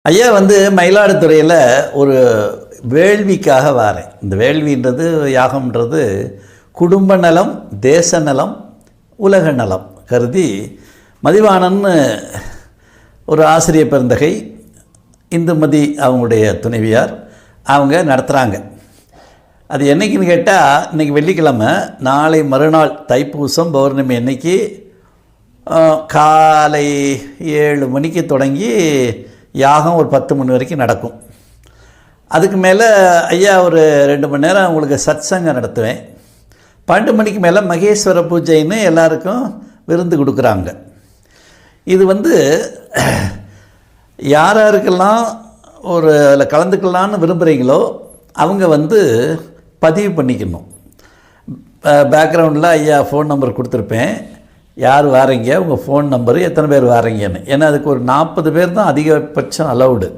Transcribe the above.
ஐயா மயிலாடுதுறையில் ஒரு வேள்விக்காக வாரேன். இந்த வேள்வின்றது யாகம்ன்றது குடும்ப நலம், தேச நலம், உலக நலம் கருதி மதிவாணன்னு ஒரு ஆசிரியர் பெருந்தகை இந்துமதி அவங்களுடைய துணைவியார் அவங்க நடத்துகிறாங்க. அது என்றைக்குன்னு கேட்டால் இன்றைக்கி வெள்ளிக்கிழமை, நாளை மறுநாள் தைப்பூசம் பௌர்ணமி அன்னைக்கு காலை 7 மணிக்கு தொடங்கி யாகம் ஒரு 10 மணி வரைக்கும் நடக்கும். அதுக்கு மேலே ஐயா ஒரு 2 மணி நேரம் உங்களுக்கு சத்சங்கம் நடத்துவேன். 12 மணிக்கு மேலே மகேஸ்வர பூஜைன்னு எல்லாருக்கும் விருந்து கொடுக்குறாங்க. இது யாராருக்கெல்லாம் ஒரு அதில் கலந்துக்கலான்னு விரும்புகிறீங்களோ அவங்க பதிவு பண்ணிக்கணும். பேக்ரவுண்டில் ஐயா ஃபோன் நம்பர் கொடுத்துருப்பேன். யார் வாரீங்க, உங்கள் ஃபோன் நம்பரு, எத்தனை பேர் வாரீங்கன்னு. ஏன்னா அதுக்கு ஒரு 40 பேர் தான் அதிகபட்சம் அலவுடு.